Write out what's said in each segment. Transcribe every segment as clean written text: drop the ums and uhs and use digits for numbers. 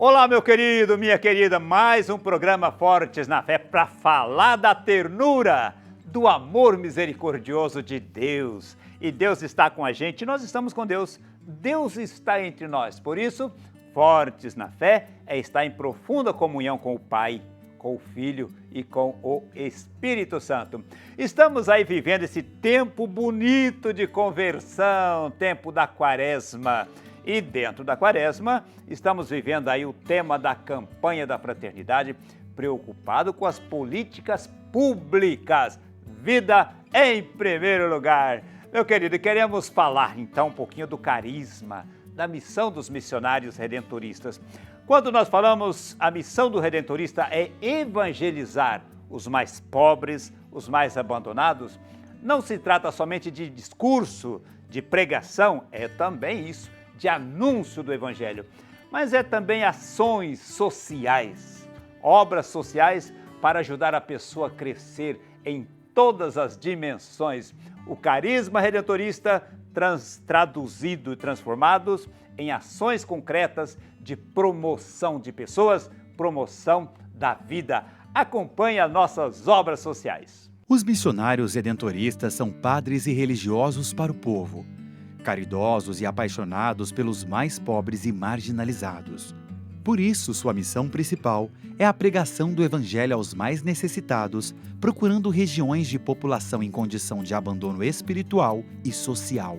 Olá, meu querido, minha querida, mais um programa Fortes na Fé para falar da ternura, do amor misericordioso de Deus. E Deus está com a gente, nós estamos com Deus, Deus está entre nós. Por isso, Fortes na Fé é estar em profunda comunhão com o Pai, com o Filho e com o Espírito Santo. Estamos aí vivendo esse tempo bonito de conversão, tempo da Quaresma. E dentro da Quaresma, estamos vivendo aí o tema da campanha da fraternidade, preocupado com as políticas públicas. Vida em primeiro lugar. Meu querido, queremos falar então um pouquinho do carisma, da missão dos missionários redentoristas. Quando nós falamos a missão do redentorista é evangelizar os mais pobres, os mais abandonados, não se trata somente de discurso, de pregação, é também isso, de anúncio do Evangelho, mas é também ações sociais, obras sociais para ajudar a pessoa a crescer em todas as dimensões. O carisma redentorista traduzido e transformados em ações concretas de promoção de pessoas, promoção da vida. Acompanhe as nossas obras sociais. Os missionários redentoristas são padres e religiosos para o povo, caridosos e apaixonados pelos mais pobres e marginalizados. Por isso, sua missão principal é a pregação do Evangelho aos mais necessitados, procurando regiões de população em condição de abandono espiritual e social.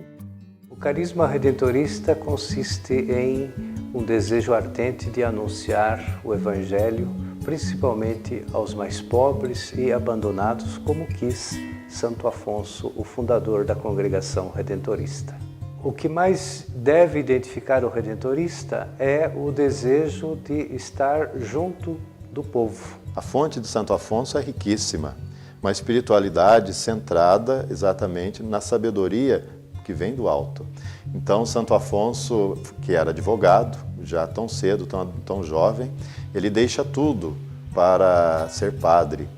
O carisma redentorista consiste em um desejo ardente de anunciar o Evangelho, principalmente aos mais pobres e abandonados, como quis Santo Afonso, o fundador da congregação redentorista. O que mais deve identificar o redentorista é o desejo de estar junto do povo. A fonte de Santo Afonso é riquíssima, uma espiritualidade centrada exatamente na sabedoria que vem do alto. Então, Santo Afonso, que era advogado, já tão cedo, tão jovem, ele deixa tudo para ser padre.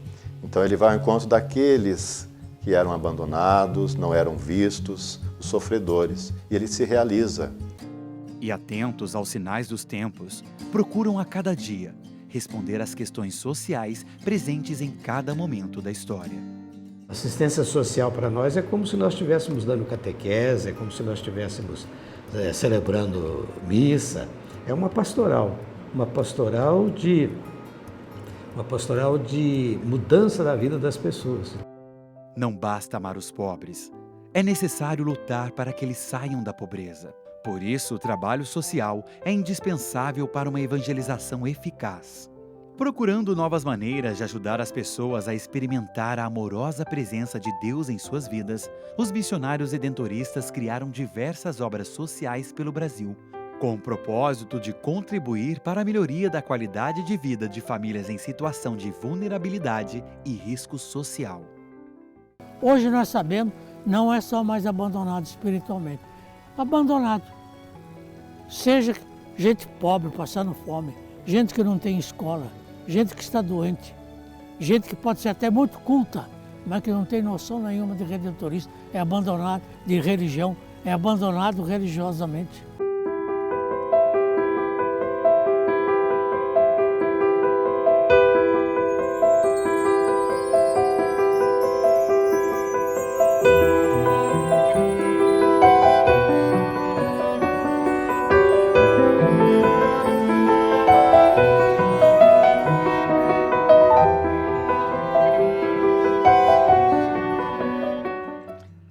Então, ele vai ao encontro daqueles que eram abandonados, não eram vistos, os sofredores, e ele se realiza. E atentos aos sinais dos tempos, procuram a cada dia responder às questões sociais presentes em cada momento da história. Assistência social para nós é como se nós estivéssemos dando catequese, é como se nós estivéssemos celebrando missa. É uma pastoral de mudança da vida das pessoas. Não basta amar os pobres, é necessário lutar para que eles saiam da pobreza. Por isso, o trabalho social é indispensável para uma evangelização eficaz. Procurando novas maneiras de ajudar as pessoas a experimentar a amorosa presença de Deus em suas vidas, os missionários redentoristas criaram diversas obras sociais pelo Brasil, com o propósito de contribuir para a melhoria da qualidade de vida de famílias em situação de vulnerabilidade e risco social. Hoje nós sabemos, não é só mais abandonado espiritualmente. Abandonado. Seja gente pobre, passando fome, gente que não tem escola, gente que está doente, gente que pode ser até muito culta, mas que não tem noção nenhuma de redentorista, é abandonado de religião, é abandonado religiosamente.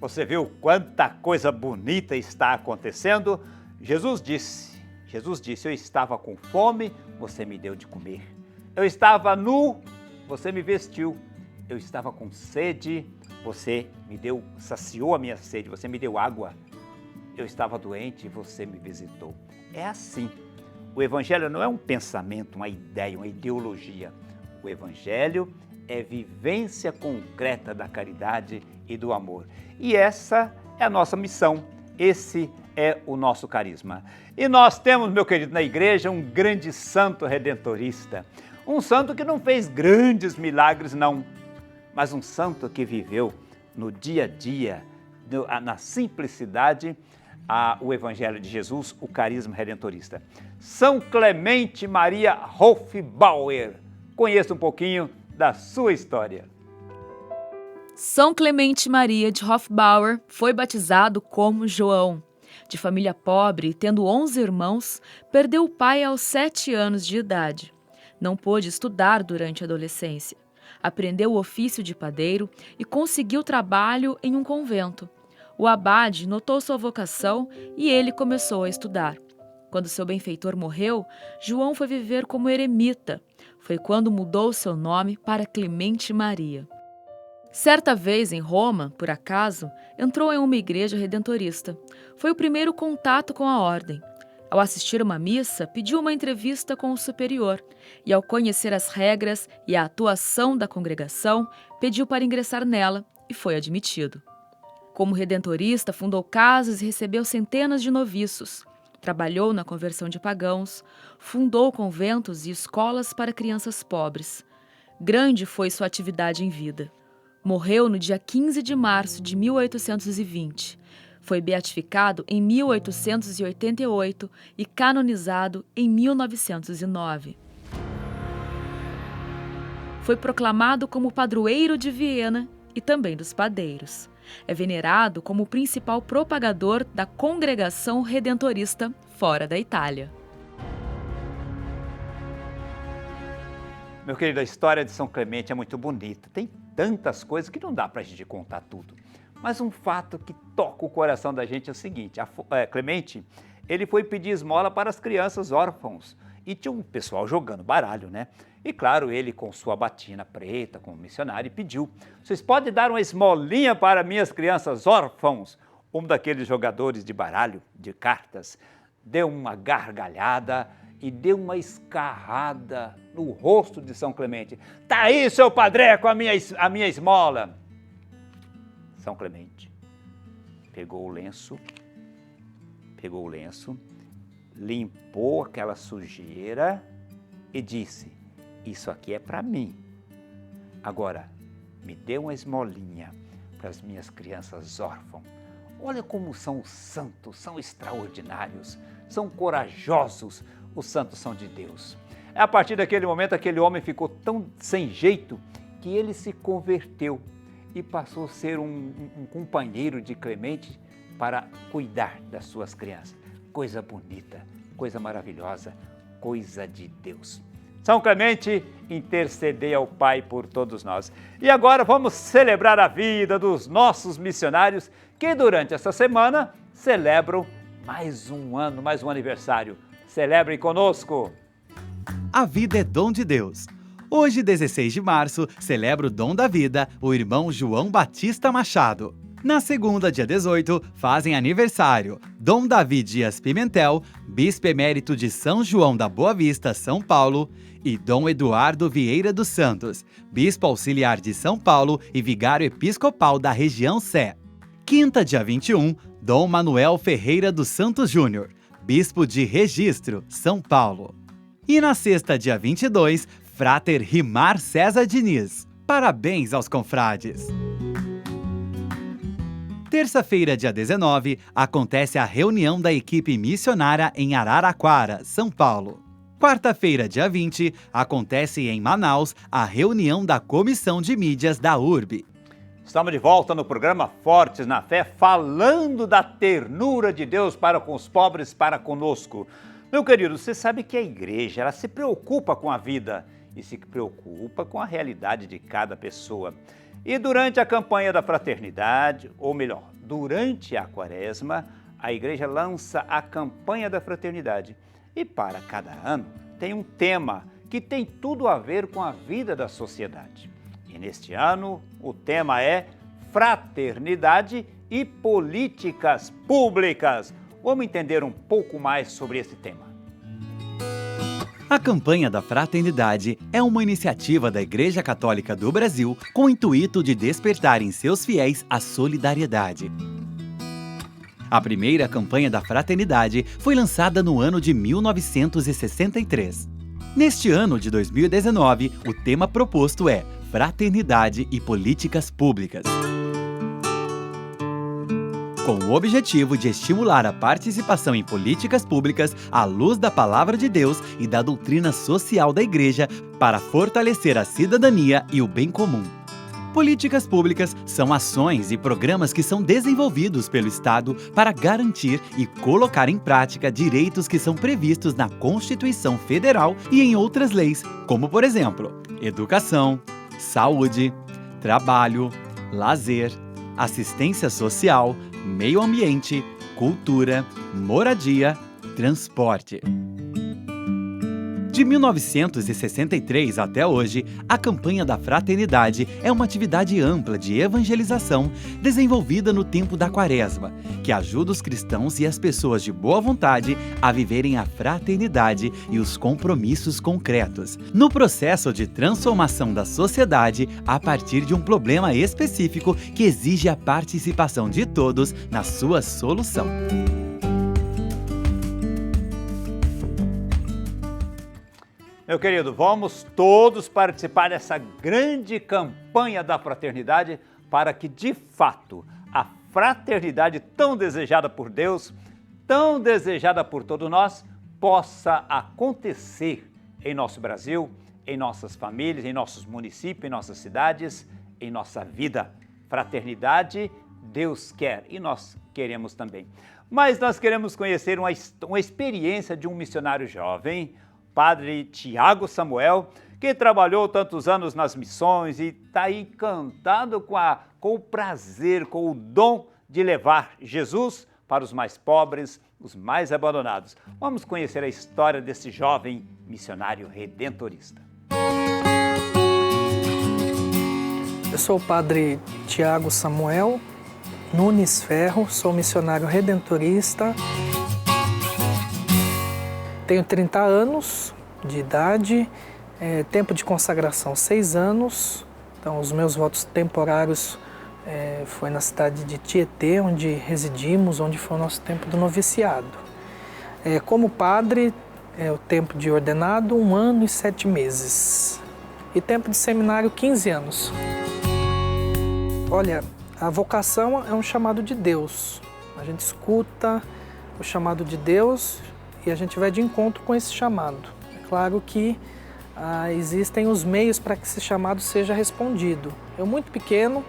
Você viu quanta coisa bonita está acontecendo? Jesus disse, eu estava com fome, você me deu de comer. Eu estava nu, você me vestiu. Eu estava com sede, você me deu, saciou a minha sede, você me deu água. Eu estava doente e você me visitou. É assim. O Evangelho não é um pensamento, uma ideia, uma ideologia. O Evangelho é vivência concreta da caridade e do amor. E essa é a nossa missão, esse é o nosso carisma. E nós temos, meu querido, na igreja um grande santo redentorista, um santo que não fez grandes milagres, não, mas um santo que viveu no dia a dia, na simplicidade, o Evangelho de Jesus, o carisma redentorista. São Clemente Maria Hofbauer. Conheça um pouquinho da sua história. São Clemente Maria de Hofbauer foi batizado como João. De família pobre, tendo 11 irmãos, perdeu o pai aos 7 anos de idade. Não pôde estudar durante a adolescência. Aprendeu o ofício de padeiro e conseguiu trabalho em um convento. O abade notou sua vocação e ele começou a estudar. Quando seu benfeitor morreu, João foi viver como eremita. Foi quando mudou seu nome para Clemente Maria. Certa vez, em Roma, por acaso, entrou em uma igreja redentorista. Foi o primeiro contato com a ordem. Ao assistir uma missa, pediu uma entrevista com o superior e, ao conhecer as regras e a atuação da congregação, pediu para ingressar nela e foi admitido. Como redentorista, fundou casas e recebeu centenas de noviços. Trabalhou na conversão de pagãos, fundou conventos e escolas para crianças pobres. Grande foi sua atividade em vida. Morreu no dia 15 de março de 1820. Foi beatificado em 1888 e canonizado em 1909. Foi proclamado como padroeiro de Viena e também dos padeiros. É venerado como o principal propagador da congregação redentorista fora da Itália. Meu querido, a história de São Clemente é muito bonita. Tem tantas coisas que não dá para a gente contar tudo. Mas um fato que toca o coração da gente é o seguinte. Clemente, ele foi pedir esmola para as crianças órfãos. E tinha um pessoal jogando baralho, né? E claro, ele com sua batina preta, como missionário, pediu: vocês podem dar uma esmolinha para minhas crianças órfãos? Um daqueles jogadores de baralho, de cartas, deu uma gargalhada e deu uma escarrada no rosto de São Clemente. Tá aí, seu padreco, a minha esmola. São Clemente pegou o lenço, limpou aquela sujeira e disse: isso aqui é para mim. Agora, me dê uma esmolinha para as minhas crianças órfãs. Olha como são os santos, são extraordinários, são corajosos, os santos são de Deus. A partir daquele momento, aquele homem ficou tão sem jeito que ele se converteu e passou a ser um companheiro de Clemente para cuidar das suas crianças. Coisa bonita, coisa maravilhosa, coisa de Deus. São Clemente, intercedei ao Pai por todos nós. E agora vamos celebrar a vida dos nossos missionários que durante essa semana celebram mais um ano, mais um aniversário. Celebrem conosco! A vida é dom de Deus. Hoje, 16 de março, celebra o dom da vida, o irmão João Batista Machado. Na segunda, dia 18, fazem aniversário Dom Davi Dias Pimentel, bispo emérito de São João da Boa Vista, São Paulo, e Dom Eduardo Vieira dos Santos, bispo auxiliar de São Paulo e vigário episcopal da região Sé. Quinta, dia 21, Dom Manuel Ferreira dos Santos Júnior, bispo de Registro, São Paulo. E na sexta, dia 22, Fráter Rimar César Diniz. Parabéns aos confrades! Terça-feira, dia 19, acontece a reunião da equipe missionária em Araraquara, São Paulo. Quarta-feira, dia 20, acontece em Manaus a reunião da Comissão de Mídias da URB. Estamos de volta no programa Fortes na Fé, falando da ternura de Deus para com os pobres, para conosco. Meu querido, você sabe que a igreja ela se preocupa com a vida e se preocupa com a realidade de cada pessoa. E durante a campanha da fraternidade, ou melhor, durante a quaresma, a igreja lança a campanha da fraternidade. E para cada ano tem um tema que tem tudo a ver com a vida da sociedade. E neste ano o tema é Fraternidade e Políticas Públicas. Vamos entender um pouco mais sobre esse tema. A campanha da Fraternidade é uma iniciativa da Igreja Católica do Brasil com o intuito de despertar em seus fiéis a solidariedade. A primeira campanha da Fraternidade foi lançada no ano de 1963. Neste ano de 2019, o tema proposto é Fraternidade e Políticas Públicas. com o objetivo de estimular a participação em políticas públicas à luz da Palavra de Deus e da doutrina social da Igreja para fortalecer a cidadania e o bem comum. Políticas públicas são ações e programas que são desenvolvidos pelo Estado para garantir e colocar em prática direitos que são previstos na Constituição Federal e em outras leis, como, por exemplo, educação, saúde, trabalho, lazer, assistência social, meio ambiente, cultura, moradia, transporte. De 1963 até hoje, a campanha da Fraternidade é uma atividade ampla de evangelização desenvolvida no tempo da Quaresma, que ajuda os cristãos e as pessoas de boa vontade a viverem a fraternidade e os compromissos concretos, no processo de transformação da sociedade a partir de um problema específico que exige a participação de todos na sua solução. Meu querido, vamos todos participar dessa grande campanha da fraternidade para que, de fato, a fraternidade tão desejada por Deus, tão desejada por todos nós, possa acontecer em nosso Brasil, em nossas famílias, em nossos municípios, em nossas cidades, em nossa vida. Fraternidade, Deus quer e nós queremos também. Mas nós queremos conhecer uma experiência de um missionário jovem, Padre Tiago Samuel, que trabalhou tantos anos nas missões e está aí encantado com o prazer, com o dom de levar Jesus para os mais pobres, os mais abandonados. Vamos conhecer a história desse jovem missionário redentorista. Eu sou o Padre Tiago Samuel Nunes Ferro, sou missionário redentorista. Tenho 30 anos de idade, tempo de consagração 6 anos. Então, os meus votos temporários foi na cidade de Tietê, onde residimos, onde foi o nosso tempo do noviciado. Como padre, o tempo de ordenado, 1 ano e 7 meses. E tempo de seminário, 15 anos. Olha, a vocação é um chamado de Deus. A gente escuta o chamado de Deus e a gente vai de encontro com esse chamado. É claro que existem os meios para que esse chamado seja respondido. Eu, muito pequeno,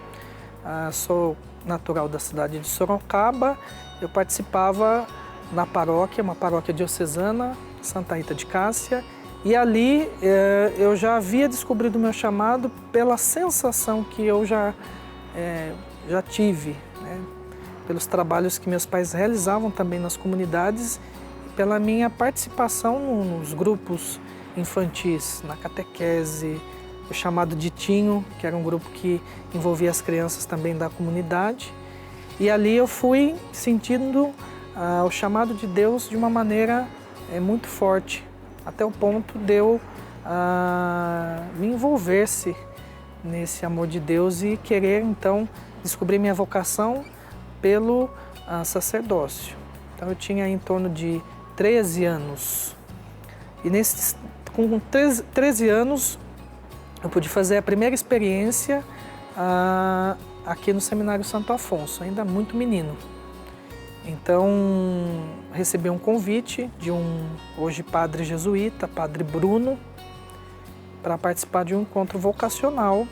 sou natural da cidade de Sorocaba, eu participava na paróquia, uma paróquia diocesana, Santa Rita de Cássia, e ali eu já havia descobrido o meu chamado pela sensação que eu já tive, né? Pelos trabalhos que meus pais realizavam também nas comunidades, pela minha participação nos grupos infantis, na catequese, o chamado Ditinho, que era um grupo que envolvia as crianças também da comunidade. E ali eu fui sentindo o chamado de Deus de uma maneira muito forte, até o ponto de eu me envolver-se nesse amor de Deus e querer, então, descobrir minha vocação pelo sacerdócio. Então eu tinha em torno de 13 anos. E com 13 anos, eu pude fazer a primeira experiência aqui no Seminário Santo Afonso, ainda muito menino. Então, recebi um convite de hoje padre jesuíta, Padre Bruno, para participar de um encontro vocacional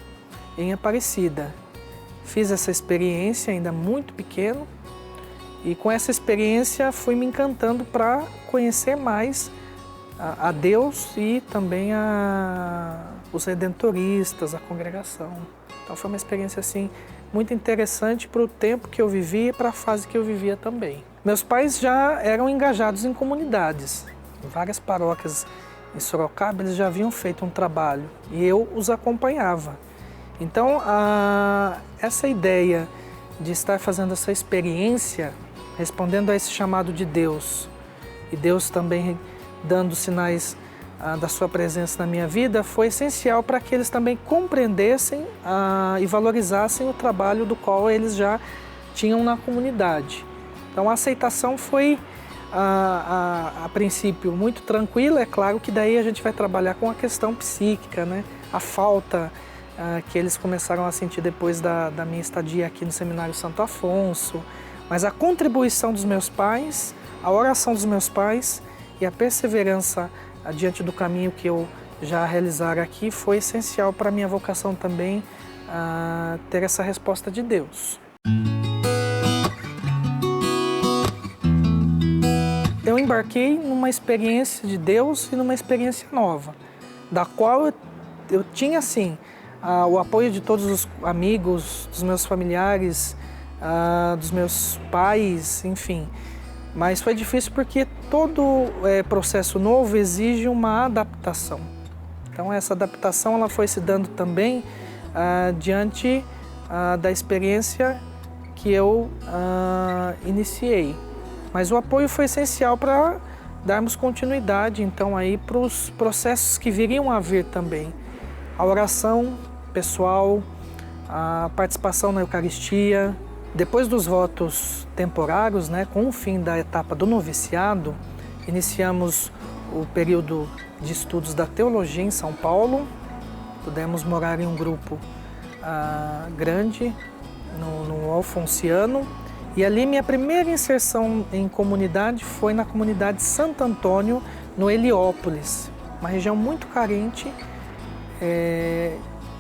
em Aparecida. Fiz essa experiência ainda muito pequeno, e com essa experiência fui me encantando para conhecer mais a Deus e também os redentoristas, a congregação. Então foi uma experiência assim muito interessante para o tempo que eu vivia e para a fase que eu vivia também. Meus pais já eram engajados em comunidades, em várias paróquias em Sorocaba eles já haviam feito um trabalho e eu os acompanhava. Então essa ideia de estar fazendo essa experiência, respondendo a esse chamado de Deus, e Deus também dando sinais da sua presença na minha vida, foi essencial para que eles também compreendessem e valorizassem o trabalho do qual eles já tinham na comunidade. Então a aceitação foi, a princípio, muito tranquila. É claro que daí a gente vai trabalhar com a questão psíquica, né? A falta que eles começaram a sentir depois da minha estadia aqui no Seminário Santo Afonso, mas a contribuição dos meus pais, a oração dos meus pais e a perseverança diante do caminho que eu já realizara aqui foi essencial para a minha vocação também a ter essa resposta de Deus. Eu embarquei numa experiência de Deus e numa experiência nova, da qual eu tinha, assim, o apoio de todos os amigos, dos meus familiares, dos meus pais, enfim. Mas foi difícil porque todo processo novo exige uma adaptação. Então essa adaptação ela foi se dando também diante da experiência que eu iniciei. Mas o apoio foi essencial para darmos continuidade, então, aí para os processos que viriam a vir também. A oração pessoal, a participação na Eucaristia. Depois dos votos temporários, né, com o fim da etapa do noviciado, iniciamos o período de estudos da teologia em São Paulo. Pudemos morar em um grupo grande, no Alfonsiano. E ali minha primeira inserção em comunidade foi na comunidade Santo Antônio, no Heliópolis, uma região muito carente.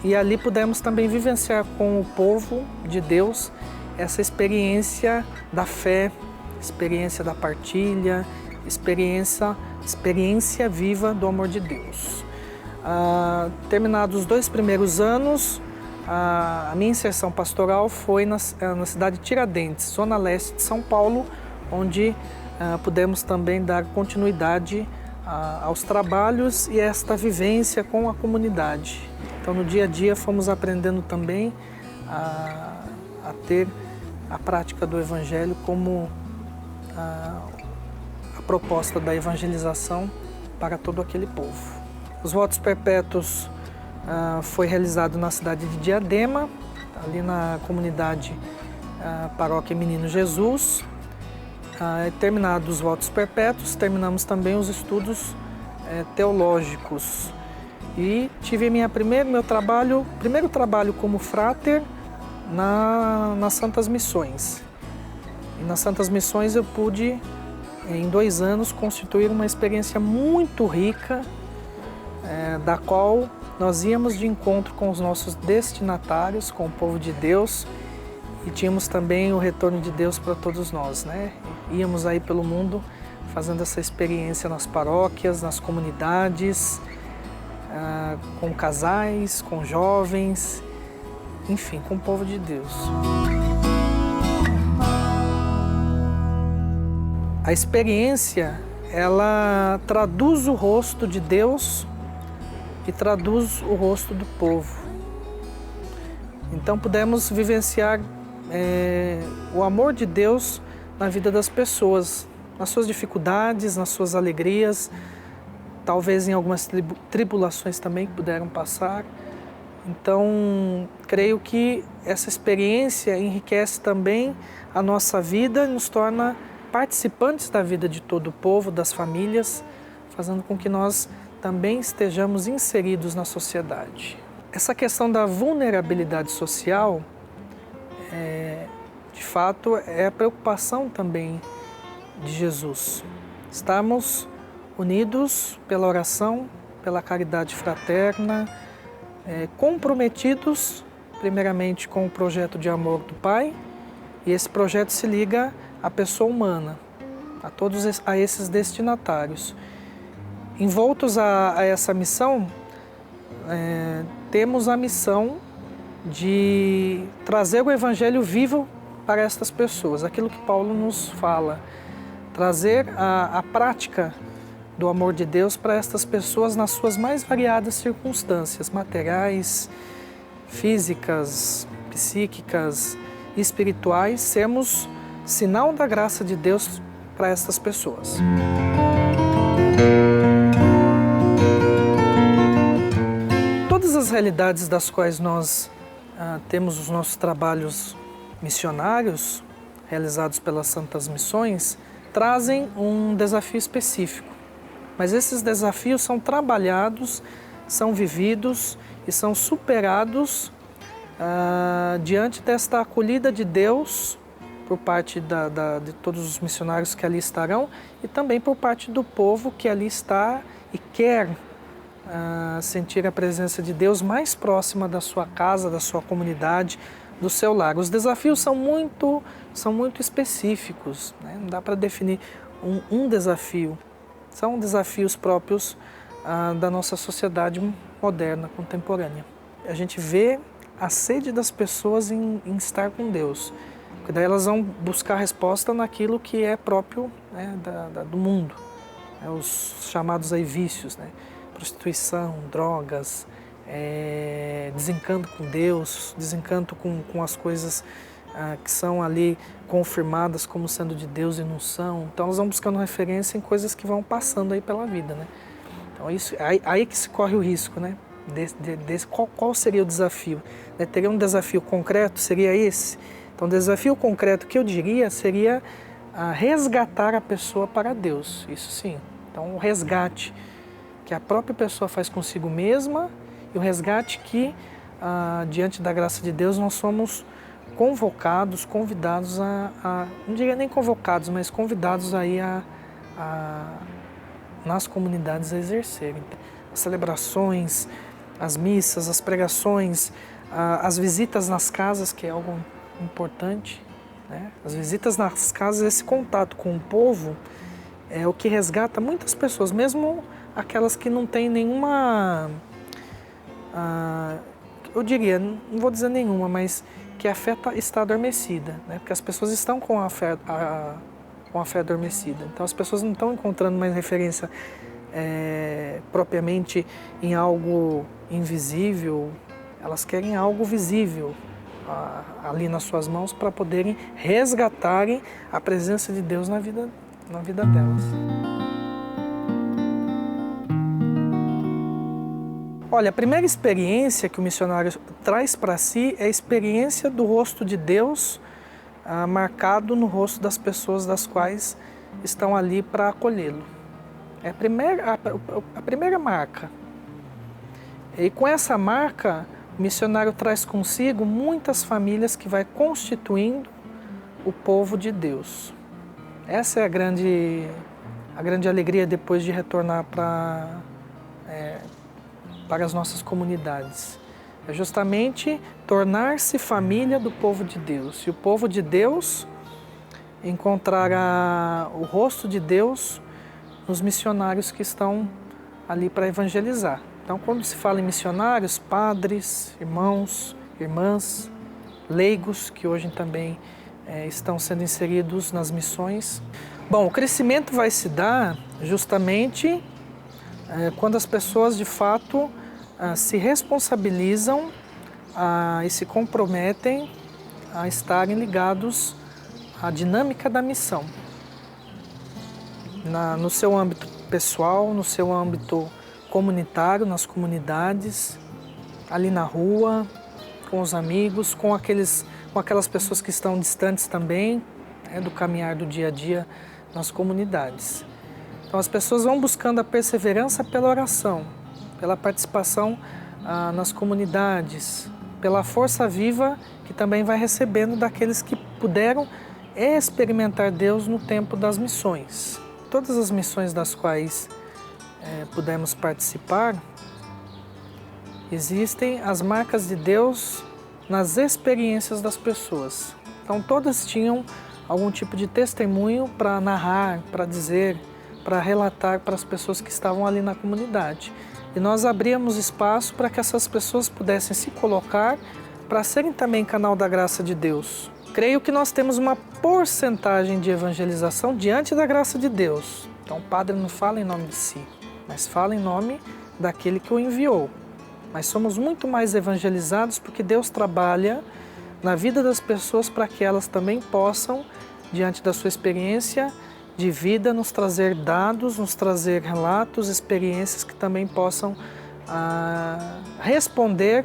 E ali pudemos também vivenciar com o povo de Deus essa experiência da fé, experiência da partilha, experiência viva do amor de Deus. Terminados os 2 primeiros anos, a minha inserção pastoral foi na cidade de Tiradentes, zona leste de São Paulo, onde pudemos também dar continuidade aos trabalhos e esta vivência com a comunidade. Então, no dia a dia, fomos aprendendo também a ter a prática do Evangelho como a proposta da evangelização para todo aquele povo. Os votos perpétuos foi realizado na cidade de Diadema, ali na comunidade Paróquia Menino Jesus. Terminados os votos perpétuos, terminamos também os estudos teológicos. E tive meu primeiro trabalho como fráter nas Santas Missões. E nas Santas Missões eu pude, em 2 anos, constituir uma experiência muito rica, da qual nós íamos de encontro com os nossos destinatários, com o povo de Deus, e tínhamos também o retorno de Deus para todos nós, né? Íamos aí pelo mundo fazendo essa experiência nas paróquias, nas comunidades, com casais, com jovens, enfim, com o povo de Deus. A experiência, ela traduz o rosto de Deus e traduz o rosto do povo. Então pudemos vivenciar o amor de Deus na vida das pessoas, nas suas dificuldades, nas suas alegrias, talvez em algumas tribulações também que puderam passar. Então, creio que essa experiência enriquece também a nossa vida e nos torna participantes da vida de todo o povo, das famílias, fazendo com que nós também estejamos inseridos na sociedade. Essa questão da vulnerabilidade social, de fato, é a preocupação também de Jesus. Estamos unidos pela oração, pela caridade fraterna, comprometidos primeiramente com o projeto de amor do Pai, e esse projeto se liga à pessoa humana, a esses destinatários. Envoltos a essa missão, temos a missão de trazer o Evangelho vivo para estas pessoas, aquilo que Paulo nos fala, trazer a prática do amor de Deus para estas pessoas nas suas mais variadas circunstâncias, materiais, físicas, psíquicas, espirituais, sermos sinal da graça de Deus para estas pessoas. Todas as realidades das quais nós temos os nossos trabalhos missionários, realizados pelas Santas Missões, trazem um desafio específico. Mas esses desafios são trabalhados, são vividos e são superados diante desta acolhida de Deus por parte de todos os missionários que ali estarão e também por parte do povo que ali está e quer sentir a presença de Deus mais próxima da sua casa, da sua comunidade, do seu lar. Os desafios são muito específicos, né? Não dá para definir um desafio. São desafios próprios da nossa sociedade moderna, contemporânea. A gente vê a sede das pessoas em estar com Deus, porque daí elas vão buscar resposta naquilo que é próprio, né, do mundo, né, os chamados aí vícios, né? Prostituição, drogas, desencanto com Deus, desencanto com as coisas que são ali confirmadas como sendo de Deus e não são. Então elas vão buscando referência em coisas que vão passando aí pela vida, né? Então isso, aí que se corre o risco, né? Qual seria o desafio? Né? Teria um desafio concreto? Seria esse? Então o desafio concreto que eu diria seria resgatar a pessoa para Deus, isso sim. Então o resgate que a própria pessoa faz consigo mesma e o resgate que, diante da graça de Deus, nós somos convocados, convidados não diria nem convocados, mas convidados aí nas comunidades a exercerem. As celebrações, as missas, as pregações, as visitas nas casas, que é algo importante, né? As visitas nas casas, esse contato com o povo é o que resgata muitas pessoas, mesmo aquelas que não têm nenhuma, eu diria, não vou dizer nenhuma, mas que a fé está adormecida, né? Porque as pessoas estão com a fé adormecida. Então as pessoas não estão encontrando mais referência propriamente em algo invisível, elas querem algo visível ali nas suas mãos para poderem resgatarem a presença de Deus na vida delas. Olha, a primeira experiência que o missionário traz para si é a experiência do rosto de Deus marcado no rosto das pessoas das quais estão ali para acolhê-lo. É a primeira marca. E com essa marca, o missionário traz consigo muitas famílias que vai constituindo o povo de Deus. Essa é a grande alegria depois de retornar para as nossas comunidades. É justamente tornar-se família do povo de Deus. E o povo de Deus encontrar o rosto de Deus nos missionários que estão ali para evangelizar. Então, quando se fala em missionários, padres, irmãos, irmãs, leigos, que hoje também estão sendo inseridos nas missões. Bom, o crescimento vai se dar justamente quando as pessoas, de fato, se responsabilizam e se comprometem a estarem ligados à dinâmica da missão. No seu âmbito pessoal, no seu âmbito comunitário, nas comunidades, ali na rua, com os amigos, com aquelas pessoas que estão distantes também, do caminhar do dia a dia nas comunidades. Então as pessoas vão buscando a perseverança pela oração, pela participação nas comunidades, pela força viva que também vai recebendo daqueles que puderam experimentar Deus no tempo das missões. Todas as missões das quais pudemos participar, existem as marcas de Deus nas experiências das pessoas. Então todas tinham algum tipo de testemunho para narrar, para dizer, para relatar para as pessoas que estavam ali na comunidade. E nós abríamos espaço para que essas pessoas pudessem se colocar para serem também canal da graça de Deus. Creio que nós temos uma porcentagem de evangelização diante da graça de Deus. Então o padre não fala em nome de si, mas fala em nome daquele que o enviou. Mas somos muito mais evangelizados porque Deus trabalha na vida das pessoas para que elas também possam, diante da sua experiência de vida, nos trazer dados, nos trazer relatos, experiências que também possam responder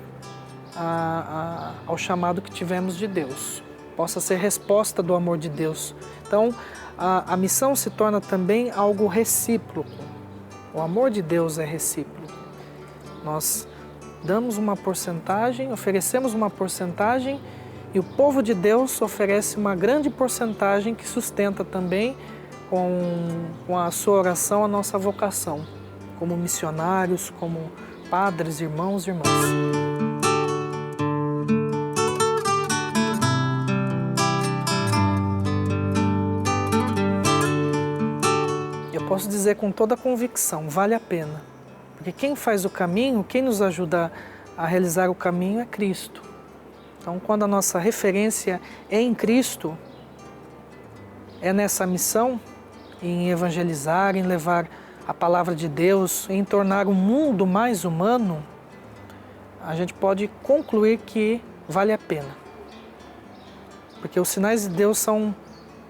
ao chamado que tivemos de Deus. Possa ser resposta do amor de Deus. Então, a missão se torna também algo recíproco. O amor de Deus é recíproco. Nós damos uma porcentagem, oferecemos uma porcentagem E o povo de Deus oferece uma grande porcentagem que sustenta também com a sua oração a nossa vocação, como missionários, como padres, irmãos e irmãs. Eu posso dizer com toda a convicção, vale a pena. Porque quem faz o caminho, quem nos ajuda a realizar o caminho é Cristo. Então, quando a nossa referência é em Cristo, é nessa missão, em evangelizar, em levar a palavra de Deus, em tornar o mundo mais humano, a gente pode concluir que vale a pena. Porque os sinais de Deus são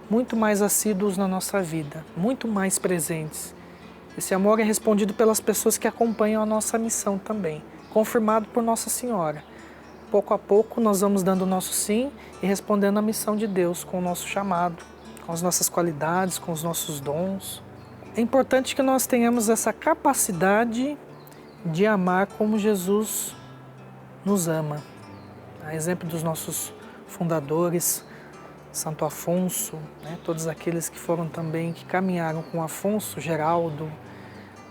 muito mais assíduos na nossa vida, muito mais presentes. Esse amor é respondido pelas pessoas que acompanham a nossa missão também, confirmado por Nossa Senhora. Pouco a pouco nós vamos dando o nosso sim e respondendo à missão de Deus com o nosso chamado, com as nossas qualidades, com os nossos dons. É importante que nós tenhamos essa capacidade de amar como Jesus nos ama. A exemplo dos nossos fundadores, Santo Afonso, todos aqueles que foram também, que caminharam com Afonso, Geraldo,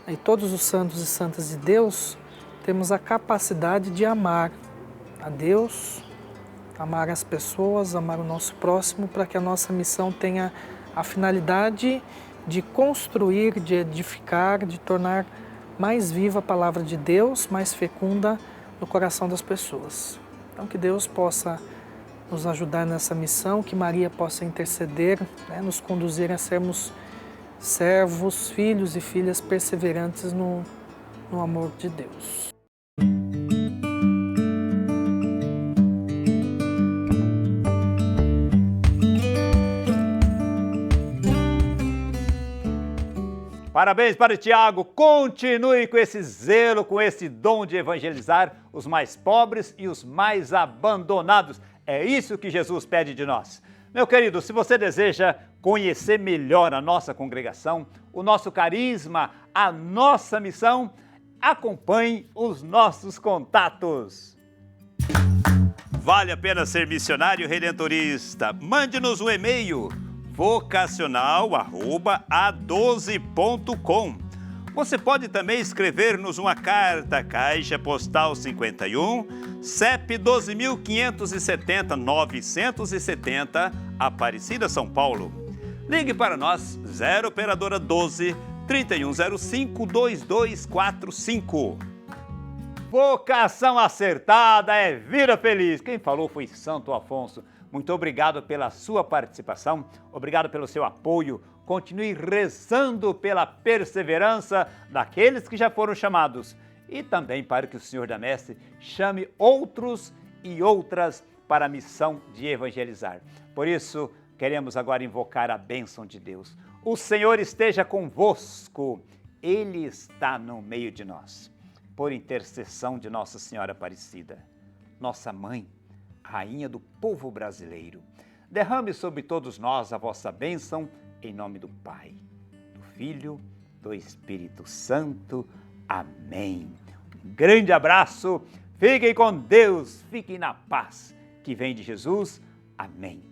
e todos os santos e santas de Deus, temos a capacidade de amar a Deus, amar as pessoas, amar o nosso próximo, para que a nossa missão tenha a finalidade de construir, de edificar, de tornar mais viva a palavra de Deus, mais fecunda no coração das pessoas. Então que Deus possa nos ajudar nessa missão, que Maria possa interceder, nos conduzir a sermos servos, filhos e filhas perseverantes no amor de Deus. Parabéns para o Tiago, continue com esse zelo, com esse dom de evangelizar os mais pobres e os mais abandonados. É isso que Jesus pede de nós. Meu querido, se você deseja conhecer melhor a nossa congregação, o nosso carisma, a nossa missão, acompanhe os nossos contatos. Vale a pena ser missionário redentorista? Mande-nos um e-mail vocacional@a12.com. Você pode também escrever-nos uma carta, Caixa Postal 51, CEP 12.570 970, Aparecida, São Paulo. Ligue para nós, 0 Operadora 12 3105 2245. Vocação acertada é vida feliz. Quem falou foi Santo Afonso. Muito obrigado pela sua participação, obrigado pelo seu apoio. Continue rezando pela perseverança daqueles que já foram chamados e também para que o Senhor da Messe chame outros e outras para a missão de evangelizar. Por isso, queremos agora invocar a bênção de Deus. O Senhor esteja convosco, Ele está no meio de nós. Por intercessão de Nossa Senhora Aparecida, nossa Mãe, Rainha do povo brasileiro, derrame sobre todos nós a vossa bênção, em nome do Pai, do Filho, do Espírito Santo. Amém. Um grande abraço, fiquem com Deus, fiquem na paz que vem de Jesus. Amém.